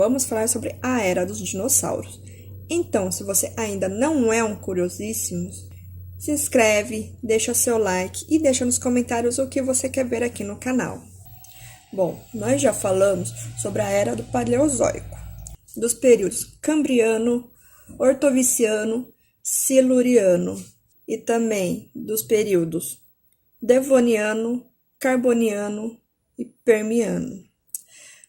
vamos falar sobre a Era dos Dinossauros. Então, se você ainda não é um curiosíssimo, se inscreve, deixa seu like e deixa nos comentários o que você quer ver aqui no canal. Bom, nós já falamos sobre a Era do Paleozoico, dos períodos Cambriano, Ortoviciano, Siluriano e também dos períodos Devoniano, Carboniano e Permiano.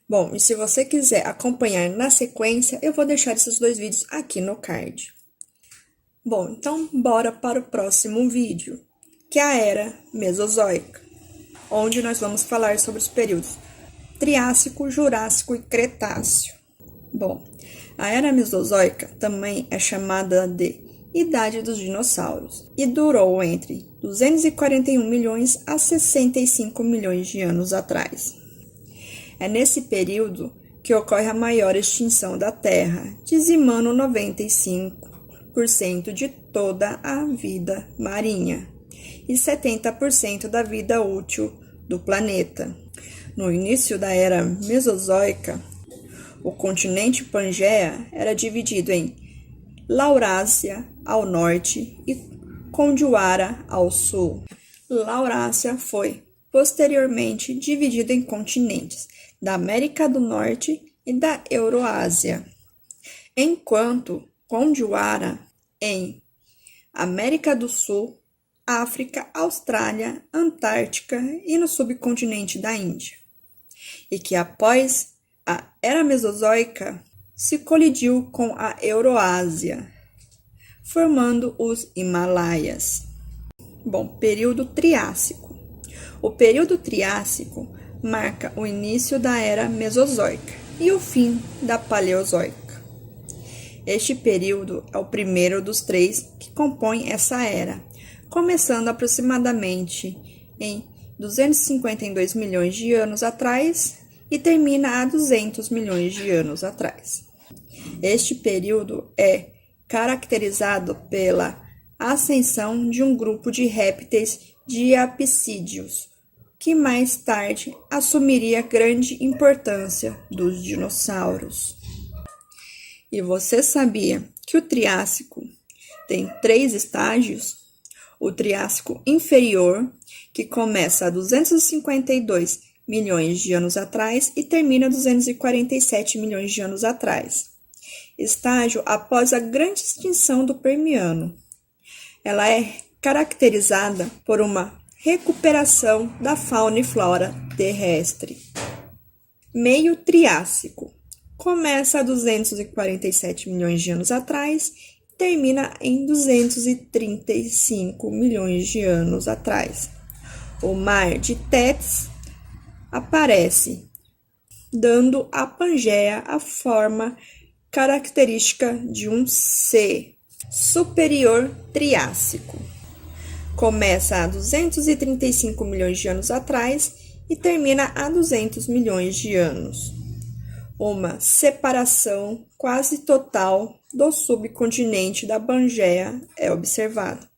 Bom, e se você quiser acompanhar na sequência, eu vou deixar esses dois vídeos aqui no card. Bom, então bora para o próximo vídeo, que é a Era Mesozoica, onde nós vamos falar sobre os períodos Triássico, Jurássico e Cretáceo. Bom, a Era Mesozoica também é chamada de Idade dos Dinossauros e durou entre 241 milhões a 65 milhões de anos atrás. É nesse período que ocorre a maior extinção da Terra, dizimando 95% de toda a vida marinha e 70% da vida útil do planeta. No início da Era Mesozoica, o continente Pangeia era dividido em Laurásia ao norte e Gondwana ao sul. Laurásia foi posteriormente dividida em continentes da América do Norte e da Euroásia, enquanto Gondwana em América do Sul, África, Austrália, Antártica e no subcontinente da Índia, e que após a Era Mesozoica se colidiu com a Euroásia, formando os Himalaias. Bom, período Triássico. O período Triássico marca o início da Era Mesozoica e o fim da Paleozoica. Este período é o primeiro dos três que compõem essa era, começando aproximadamente em 252 milhões de anos atrás e termina a 200 milhões de anos atrás. Este período é caracterizado pela ascensão de um grupo de répteis diapsídeos, que mais tarde assumiria grande importância dos dinossauros. E você sabia que o Triássico tem 3 estágios? O Triássico inferior, que começa a 252 milhões de anos atrás e termina a 247 milhões de anos atrás. Estágio após a grande extinção do Permiano. Ela é caracterizada por uma recuperação da fauna e flora terrestre. Meio Triássico. Começa a 247 milhões de anos atrás e termina em 235 milhões de anos atrás. O Mar de Tétis aparece, dando à Pangeia a forma característica de um C. Superior Triássico. Começa a 235 milhões de anos atrás e termina a 200 milhões de anos. Uma separação quase total do subcontinente da Pangeia é observada.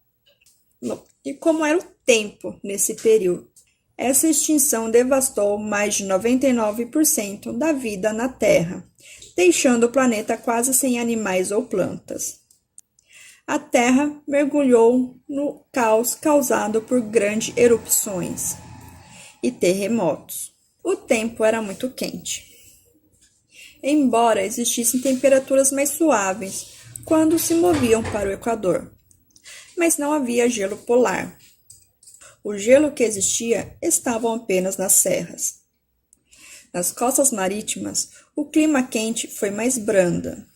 Bom, e como era o tempo nesse período? Essa extinção devastou mais de 99% da vida na Terra, deixando o planeta quase sem animais ou plantas. A Terra mergulhou no caos causado por grandes erupções e terremotos. O tempo era muito quente. Embora existissem temperaturas mais suaves quando se moviam para o Equador, mas não havia gelo polar. O gelo que existia estava apenas nas serras. Nas costas marítimas, o clima quente foi mais branda.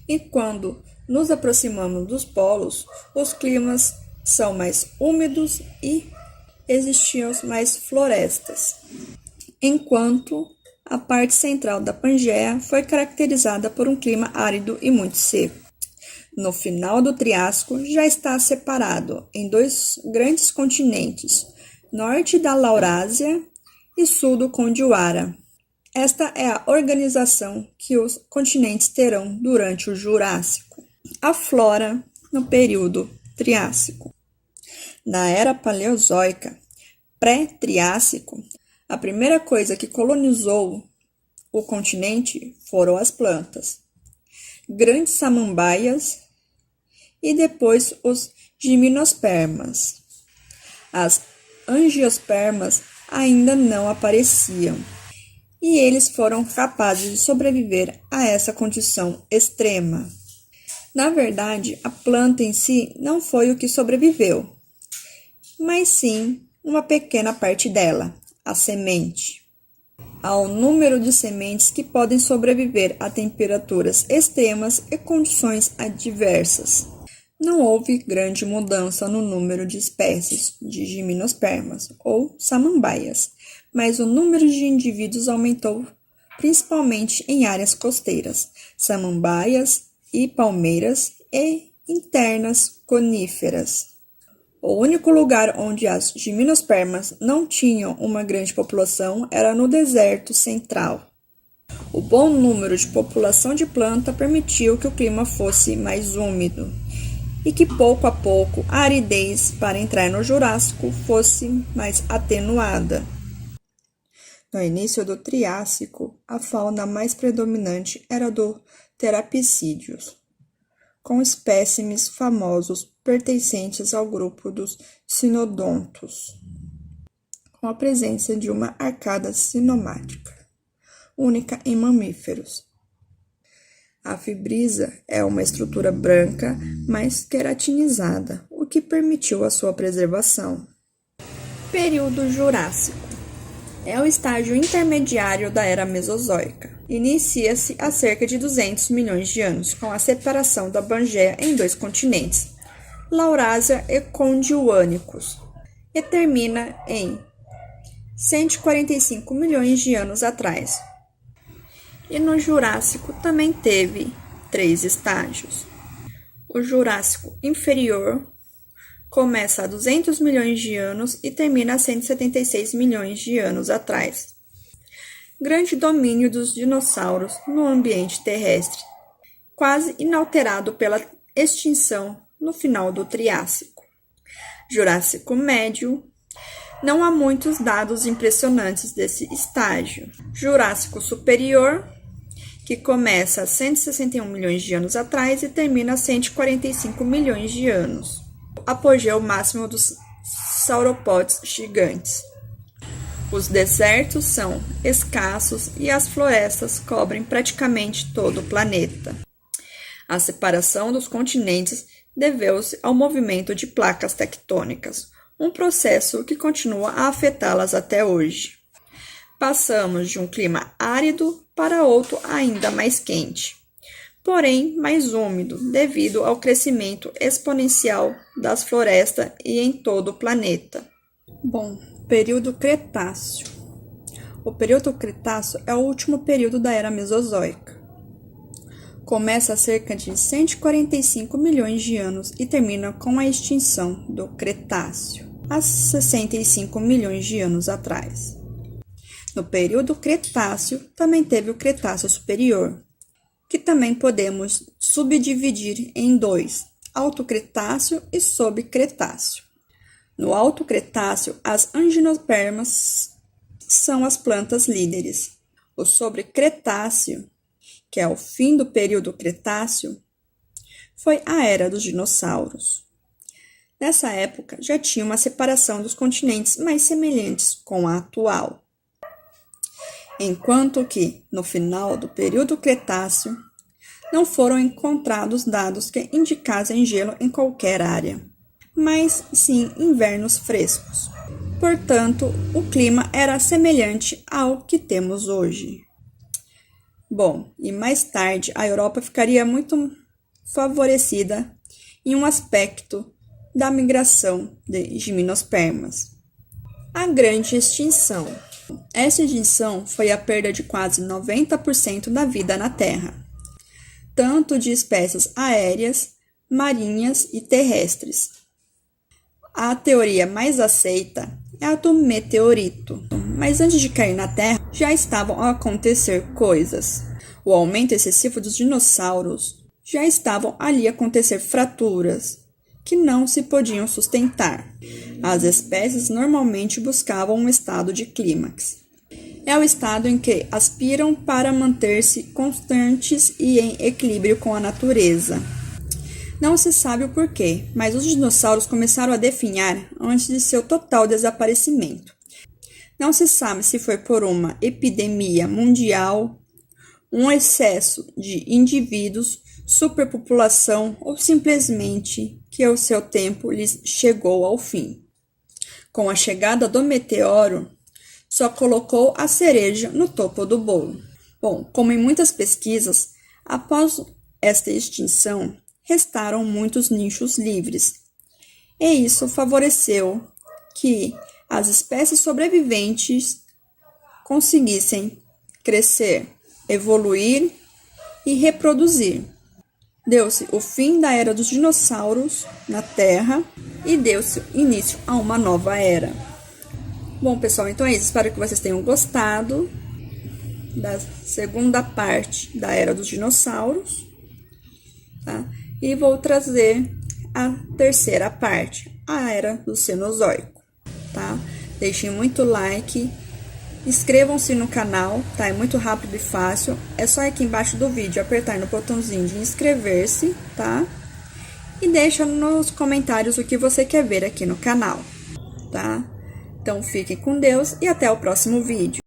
E quando nos aproximamos dos polos, os climas são mais úmidos e existiam mais florestas, enquanto a parte central da Pangeia foi caracterizada por um clima árido e muito seco. No final do Triássico, já está separado em 2 grandes continentes, norte da Laurásia e sul do Gondwana. Esta é a organização que os continentes terão durante o Jurássico. A flora no período Triássico. Na Era Paleozoica, pré-Triássico, a primeira coisa que colonizou o continente foram as plantas, grandes samambaias e depois os gimnospermas. As angiospermas ainda não apareciam, e eles foram capazes de sobreviver a essa condição extrema. Na verdade, a planta em si não foi o que sobreviveu, mas sim uma pequena parte dela, a semente. Há um número de sementes que podem sobreviver a temperaturas extremas e condições adversas. Não houve grande mudança no número de espécies de gimnospermas ou samambaias, mas o número de indivíduos aumentou principalmente em áreas costeiras, samambaias e palmeiras e internas coníferas. O único lugar onde as gimnospermas não tinham uma grande população era no deserto central. O bom número de população de planta permitiu que o clima fosse mais úmido e que pouco a pouco a aridez para entrar no Jurássico fosse mais atenuada. No início do Triássico, a fauna mais predominante era do Therapsídeos, com espécimes famosos pertencentes ao grupo dos sinodontos, com a presença de uma arcada sinomática, única em mamíferos. A fibrisa é uma estrutura branca, mas queratinizada, o que permitiu a sua preservação. Período Jurássico é o estágio intermediário da Era Mesozoica. Inicia-se há cerca de 200 milhões de anos, com a separação da Pangeia em dois continentes, Laurásia e Gondwanicus, e termina em 145 milhões de anos atrás. E no Jurássico também teve 3 estágios. O Jurássico Inferior começa a 200 milhões de anos e termina a 176 milhões de anos atrás. Grande domínio dos dinossauros no ambiente terrestre, quase inalterado pela extinção no final do Triássico. Jurássico Médio. Não há muitos dados impressionantes desse estágio. Jurássico Superior, que começa a 161 milhões de anos atrás e termina a 145 milhões de anos. Apogeu máximo dos sauropods gigantes. Os desertos são escassos e as florestas cobrem praticamente todo o planeta. A separação dos continentes deveu-se ao movimento de placas tectônicas, um processo que continua a afetá-las até hoje. Passamos de um clima árido para outro ainda mais quente, porém mais úmido devido ao crescimento exponencial das florestas e em todo o planeta. Bom, período Cretáceo. O período Cretáceo é o último período da Era Mesozoica. Começa há cerca de 145 milhões de anos e termina com a extinção do Cretáceo, há 65 milhões de anos atrás. No período Cretáceo, também teve o Cretáceo Superior, que também podemos subdividir em 2, Alto Cretáceo e Subcretáceo. No Alto Cretáceo, as angiospermas são as plantas líderes. O Sobrecretáceo, que é o fim do período Cretáceo, foi a era dos dinossauros. Nessa época, já tinha uma separação dos continentes mais semelhantes com a atual. Enquanto que, no final do período Cretáceo, não foram encontrados dados que indicassem gelo em qualquer área, mas sim invernos frescos. Portanto, o clima era semelhante ao que temos hoje. Bom, e mais tarde a Europa ficaria muito favorecida em um aspecto da migração de gimnospermas. A grande extinção. Essa extinção foi a perda de quase 90% da vida na Terra, tanto de espécies aéreas, marinhas e terrestres. A teoria mais aceita é a do meteorito, mas antes de cair na Terra já estavam a acontecer coisas. O aumento excessivo dos dinossauros já estavam ali a acontecer fraturas que não se podiam sustentar. As espécies normalmente buscavam um estado de clímax. É o estado em que aspiram para manter-se constantes e em equilíbrio com a natureza. Não se sabe o porquê, mas os dinossauros começaram a definhar antes de seu total desaparecimento. Não se sabe se foi por uma epidemia mundial, um excesso de indivíduos, superpopulação ou simplesmente que o seu tempo lhes chegou ao fim. Com a chegada do meteoro, só colocou a cereja no topo do bolo. Bom, como em muitas pesquisas, após esta extinção, restaram muitos nichos livres. E isso favoreceu que as espécies sobreviventes conseguissem crescer, evoluir e reproduzir. Deu-se o fim da era dos dinossauros na Terra e deu-se início a uma nova era. Bom, pessoal, então é isso. Espero que vocês tenham gostado da segunda parte da era dos dinossauros, tá? E vou trazer a terceira parte, a era do Cenozoico, tá? Deixem muito like, inscrevam-se no canal, tá? É muito rápido e fácil. É só aqui embaixo do vídeo apertar no botãozinho de inscrever-se, tá? E deixa nos comentários o que você quer ver aqui no canal, tá? Então, fiquem com Deus e até o próximo vídeo.